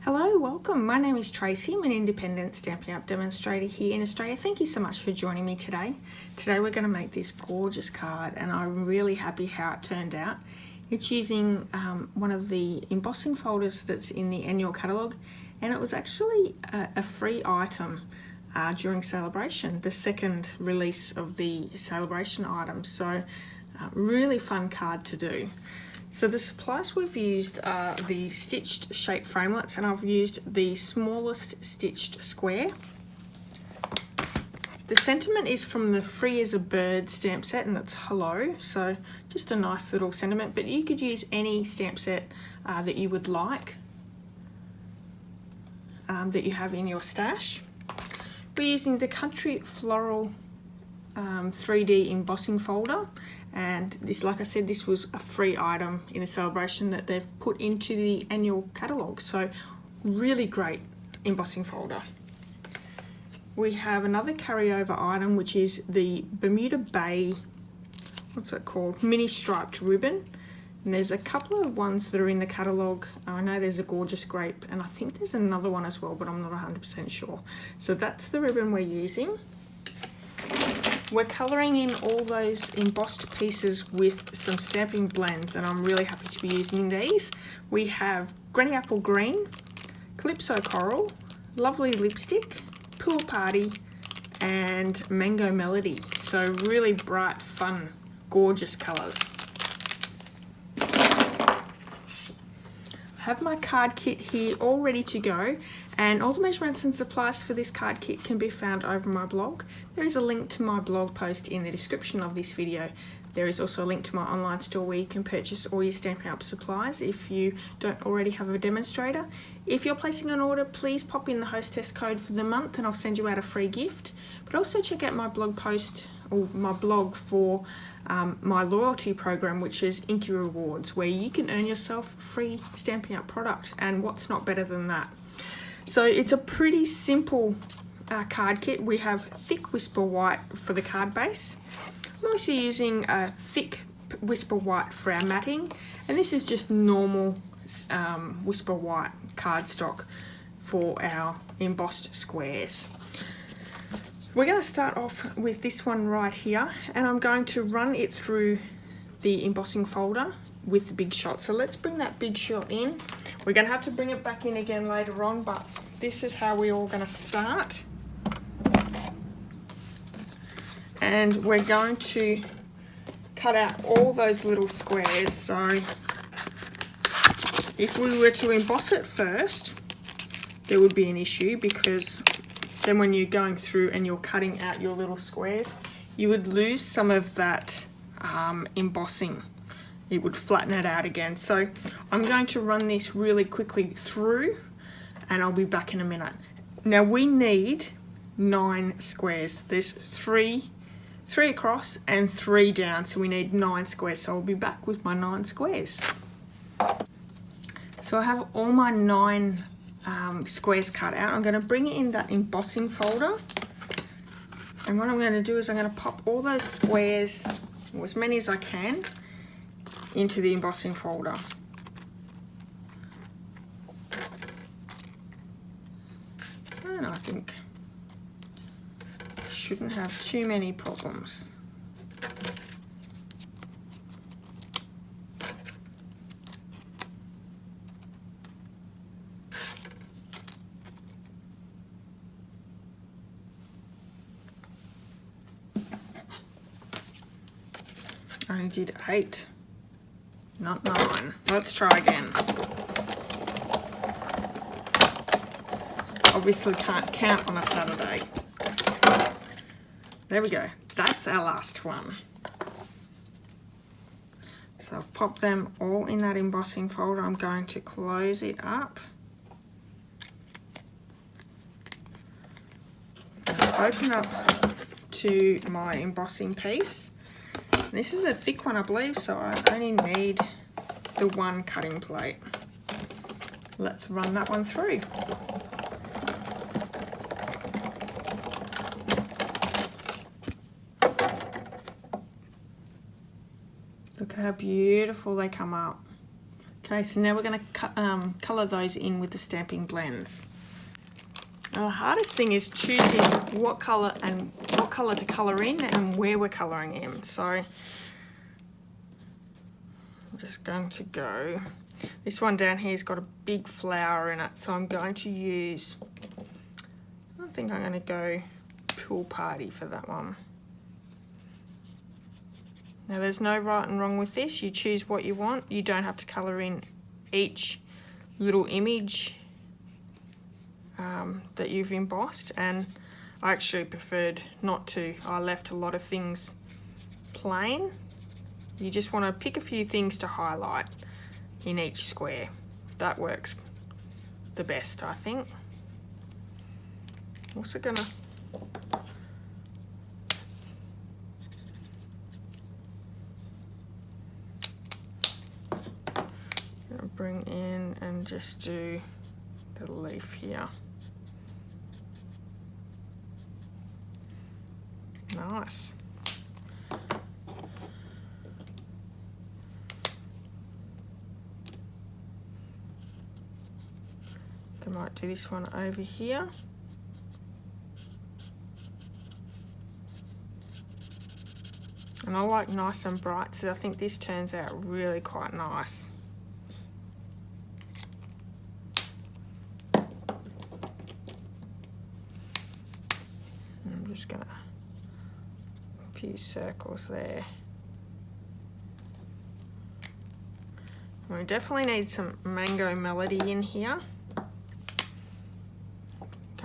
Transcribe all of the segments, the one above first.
Hello, welcome. My name is Tracy. I'm an independent Stampin' Up! Demonstrator here in Australia. Thank you so much for joining me today. Today we're going to make this gorgeous card and I'm really happy how it turned out. It's using one of the embossing folders that's in the annual catalogue, and it was actually a free item during celebration, the second release of the celebration items. So really fun card to do. So the supplies we've used are the stitched shape framelits, and I've used the smallest stitched square. The sentiment is from the Free as a Bird stamp set, and it's hello, so just a nice little sentiment, but you could use any stamp set that you would like, that you have in your stash. We're using the Country Floral 3D embossing folder, and this, like I said, this was a free item in the celebration that they've put into the annual catalogue, so really great embossing folder. We have another carryover item, which is the Bermuda Bay, what's it called, mini striped ribbon, and there's a couple of ones that are in the catalogue. I know there's a gorgeous grape, and I think there's another one as well, but I'm not 100% sure. So that's the ribbon we're using. We're colouring in all those embossed pieces with some stamping blends, and I'm really happy to be using these. We have Granny Apple Green, Calypso Coral, Lovely Lipstick, Pool Party, and Mango Melody. So really bright, fun, gorgeous colours. I have my card kit here all ready to go, and all the measurements and supplies for this card kit can be found over my blog. There is a link to my blog post in the description of this video. There is also a link to my online store where you can purchase all your Stampin' Up! Supplies if you don't already have a demonstrator. If you're placing an order, please pop in the hostess code for the month and I'll send you out a free gift. But also check out my blog post, or my blog, for my loyalty program, which is Inky Rewards, where you can earn yourself free Stampin' Up! Product, and what's not better than that. So it's a pretty simple card kit. We have thick Whisper White for the card base. I'm also using a thick Whisper White for our matting, and this is just normal Whisper White cardstock for our embossed squares. We're going to start off with this one right here, and I'm going to run it through the embossing folder with the big shot. So let's bring that big shot in. We're going to have to bring it back in again later on, but this is how we're all going to start. And we're going to cut out all those little squares. So if we were to emboss it first, there would be an issue, because then when you're going through and you're cutting out your little squares, you would lose some of that embossing. It would flatten it out again. So I'm going to run this really quickly through, and I'll be back in a minute. Now we need 9 squares. There's 3 across and 3 down, so we need 9 squares. So I'll be back with my 9 squares. So I have all my 9 squares cut out. I'm going to bring it in that embossing folder, and what I'm going to do is I'm going to pop all those squares, or as many as I can, into the embossing folder. And I think shouldn't have too many problems. I did 8. Not 9. Let's try again. Obviously can't count on a Saturday. There we go. That's our last one. So I've popped them all in that embossing folder. I'm going to close it up. Open up to my embossing piece. This is a thick one, I believe, so I only need the 1 cutting plate. Let's run that one through. Look how beautiful they come up. Okay, so now we're going to colour those in with the Stampin' blends. Now the hardest thing is choosing what colour to colour in and where we're colouring in. So I'm just going to go. This one down here has got a big flower in it, so I'm going to use, I think I'm going to go Pool Party for that one. Now there's no right and wrong with this, you choose what you want. You don't have to colour in each little image that you've embossed, and I actually preferred not to. I left a lot of things plain. You just want to pick a few things to highlight in each square. That works the best, I think. I'm also gonna bring in and just do the leaf here. Nice. I might do this one over here. And I like nice and bright, so I think this turns out really quite nice. I'm just gonna a few circles there. We definitely need some Mango Melody in here.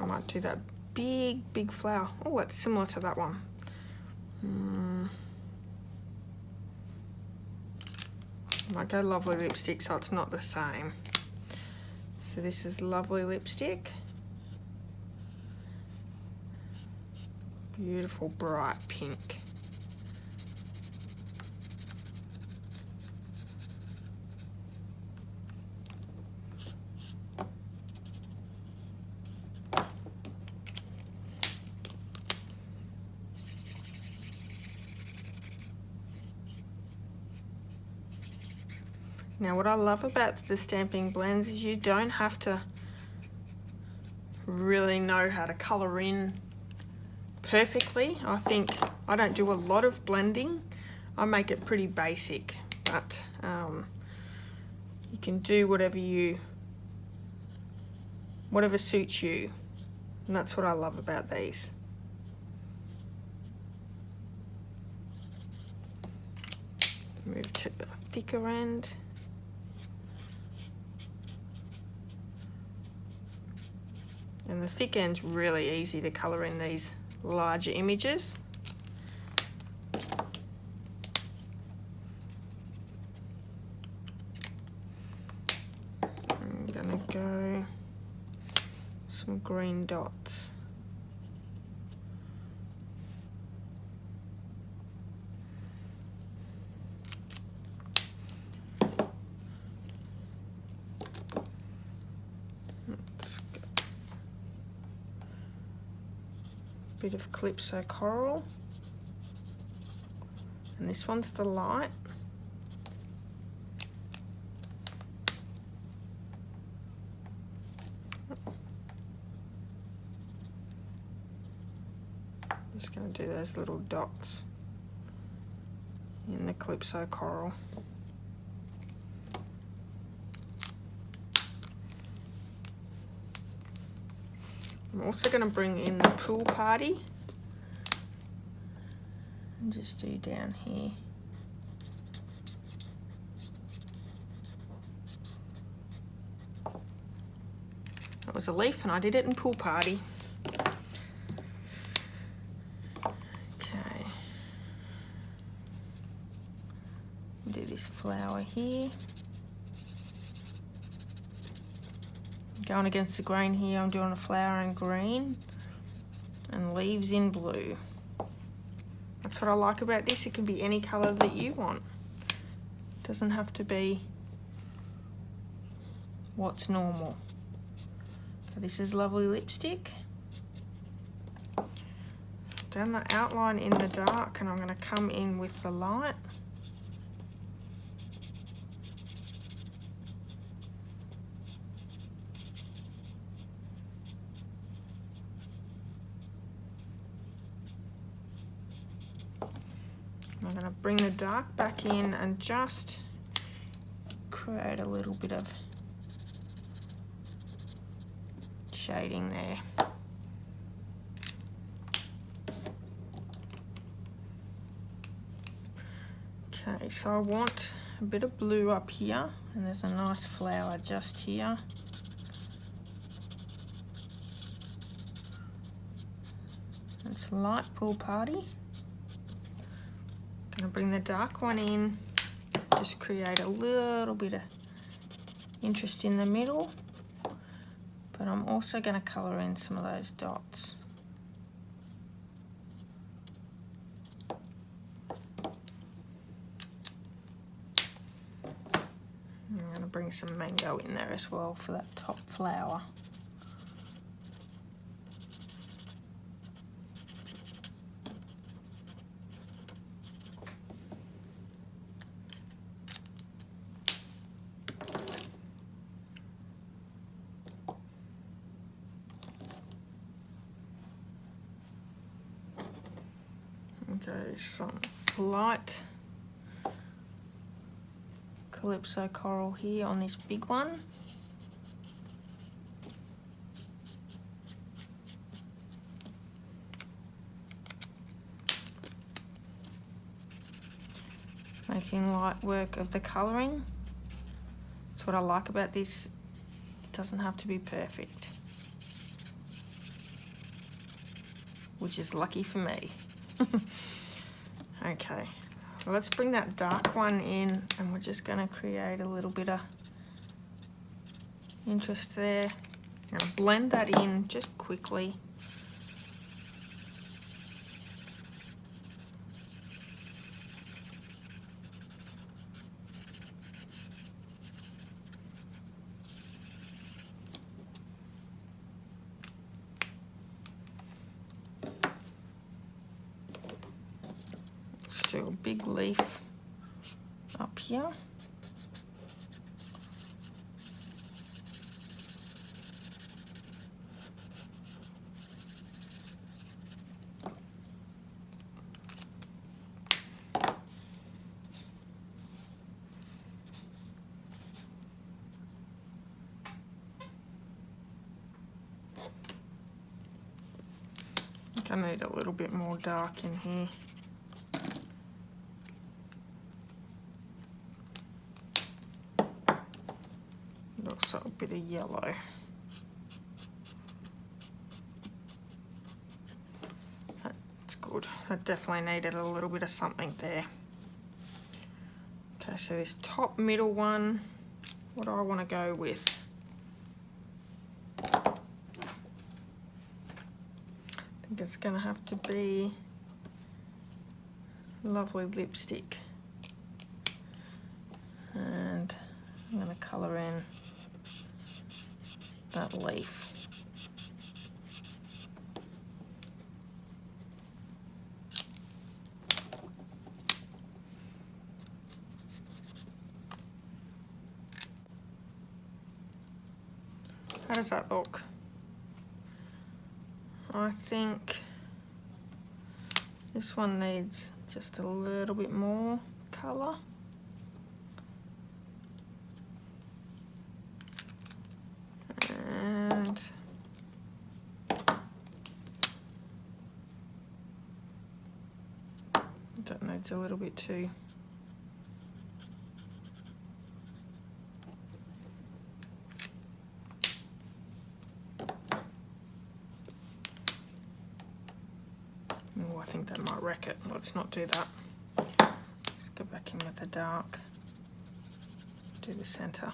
I might do that big flower. Oh, it's similar to that one. I might go Lovely Lipstick so it's not the same. So this is Lovely Lipstick. Beautiful bright pink. Now what I love about the Stampin' blends is you don't have to really know how to colour in perfectly. I think I don't do a lot of blending. I make it pretty basic, but you can do whatever suits you, and that's what I love about these. Move to the thicker end. And the thick end's really easy to colour in these larger images. I'm gonna go some green dots. Bit of Calypso Coral, and this one's the light. I'm just going to do those little dots in the Calypso Coral. I'm also going to bring in the Pool Party and just do down here. That was a leaf and I did it in Pool Party. Okay. Do this flower here. Going against the grain here, I'm doing a flower in green and leaves in blue. That's what I like about this. It can be any colour that you want. It doesn't have to be what's normal. Okay, this is Lovely Lipstick. Done the outline in the dark and I'm going to come in with the light. I'm going to bring the dark back in and just create a little bit of shading there. Okay, so I want a bit of blue up here, and there's a nice flower just here. It's light pool party. I'm going to bring the dark one in, just create a little bit of interest in the middle, but I'm also going to colour in some of those dots. I'm going to bring some mango in there as well for that top flower. Okay, some light Calypso coral here on this big one. Making light work of the colouring. That's what I like about this. It doesn't have to be perfect, which is lucky for me. Okay, well, let's bring that dark one in, and we're just going to create a little bit of interest there. I'm going to blend that in just quickly. Do a big leaf up here. I think I need a little bit more dark in here. Also a bit of yellow. That's good. I definitely needed a little bit of something there. Okay, so this top middle one, what do I want to go with? I think it's going to have to be lovely lipstick. And I'm going to colour in that leaf. How does that look? I think this one needs just a little bit more colour. And that needs a little bit too. Oh, I think that might wreck it. Let's not do that. Let's go back in with the dark. Do the centre.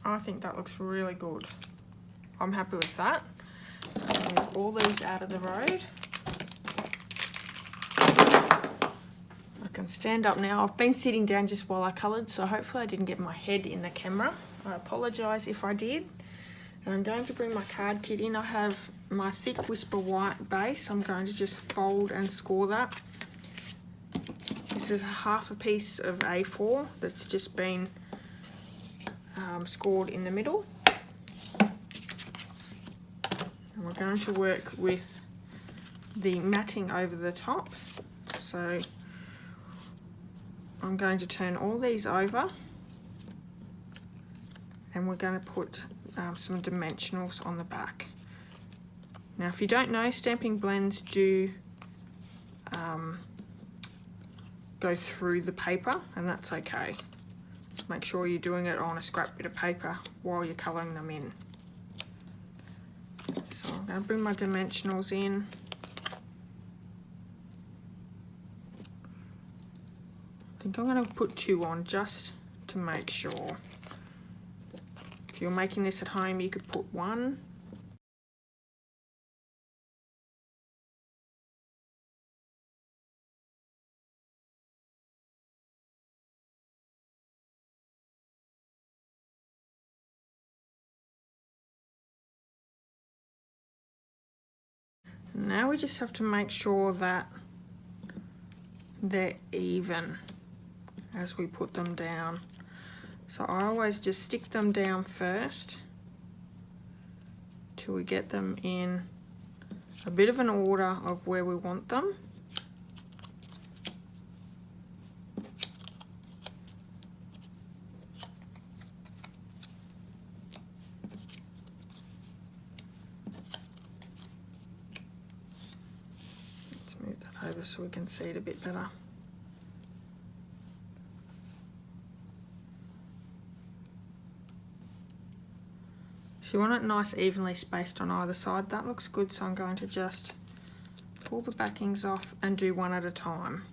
I think that looks really good. I'm happy with that. Move all these out of the road. I can stand up now. I've been sitting down just while I coloured, so hopefully I didn't get my head in the camera. I apologise if I did. And I'm going to bring my card kit in. I have my thick Whisper White base. I'm going to just fold and score that. This is half a piece of A4 that's just been scored in the middle. And we're going to work with the matting over the top. So I'm going to turn all these over, and we're going to put some dimensionals on the back. Now, if you don't know, stamping blends do go through the paper, and that's okay. Just make sure you're doing it on a scrap bit of paper while you're colouring them in. So I'm going to bring my dimensionals in. I think I'm going to put 2 on just to make sure. If you're making this at home, you could put 1. Now we just have to make sure that they're even as we put them down. So I always just stick them down first till we get them in a bit of an order of where we want them. Let's move that over so we can see it a bit better. So you want it nice evenly spaced on either side. That looks good, so I'm going to just pull the backings off and do one at a time.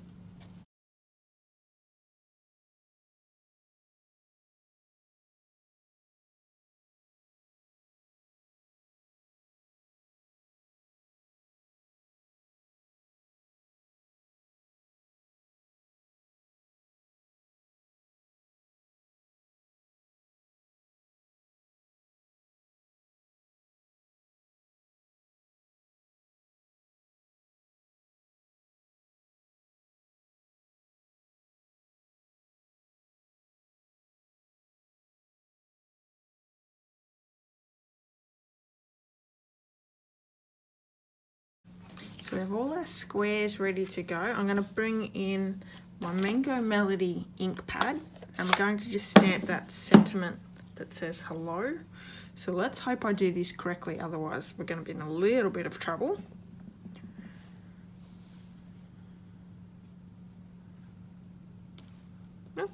So we have all our squares ready to go. I'm going to bring in my Mango Melody ink pad, and we're going to just stamp that sentiment that says hello. So let's hope I do this correctly, otherwise we're going to be in a little bit of trouble. Nope.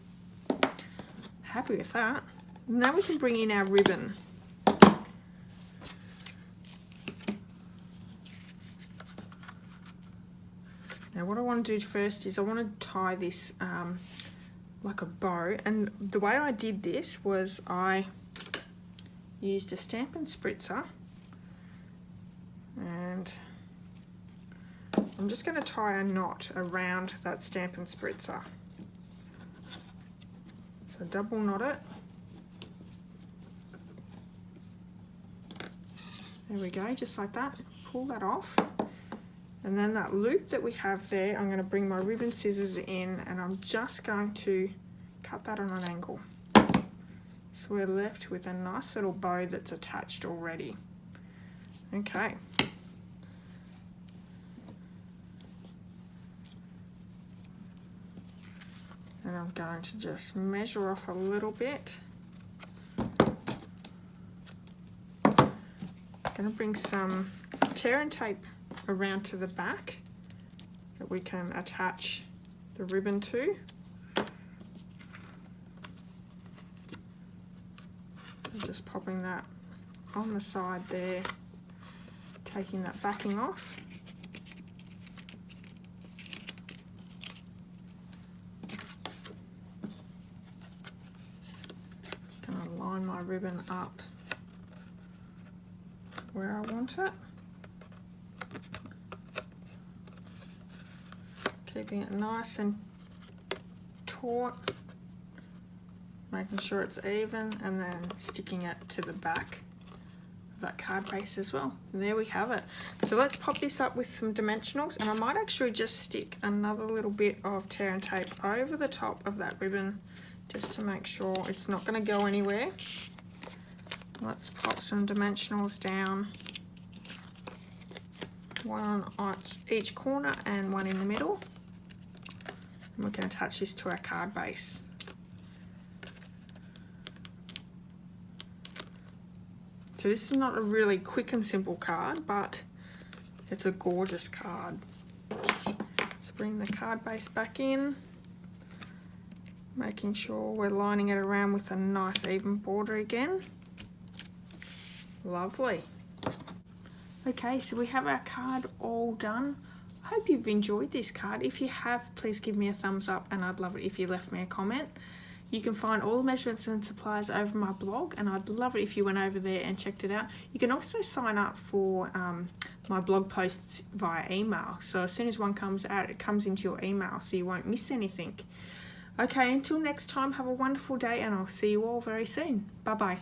Happy with that. Now we can bring in our ribbon. Now what I want to do first is I want to tie this like a bow, and the way I did this was I used a Stampin' spritzer, and I'm just going to tie a knot around that Stampin' spritzer. So double knot it. There we go, just like that. Pull that off. And then that loop that we have there, I'm going to bring my ribbon scissors in, and I'm just going to cut that on an angle. So we're left with a nice little bow that's attached already. Okay. And I'm going to just measure off a little bit. I'm going to bring some tear and tape around to the back that we can attach the ribbon to. Just popping that on the side there, taking that backing off. Gonna line my ribbon up where I want it. Keeping it nice and taut, making sure it's even, and then sticking it to the back of that card base as well. And there we have it. So let's pop this up with some dimensionals, and I might actually just stick another little bit of tear and tape over the top of that ribbon just to make sure it's not going to go anywhere. Let's pop some dimensionals down, one on each corner and one in the middle. And we're going to attach this to our card base. So this is not a really quick and simple card, but it's a gorgeous card. So bring the card base back in, making sure we're lining it around with a nice even border again. Lovely. Okay, so we have our card all done. I hope you've enjoyed this card. If you have, please give me a thumbs up, and I'd love it if you left me a comment. You can find all the measurements and supplies over my blog, and I'd love it if you went over there and checked it out. You can also sign up for my blog posts via email. So as soon as one comes out, it comes into your email, so you won't miss anything. Okay, until next time, have a wonderful day, and I'll see you all very soon. Bye-bye.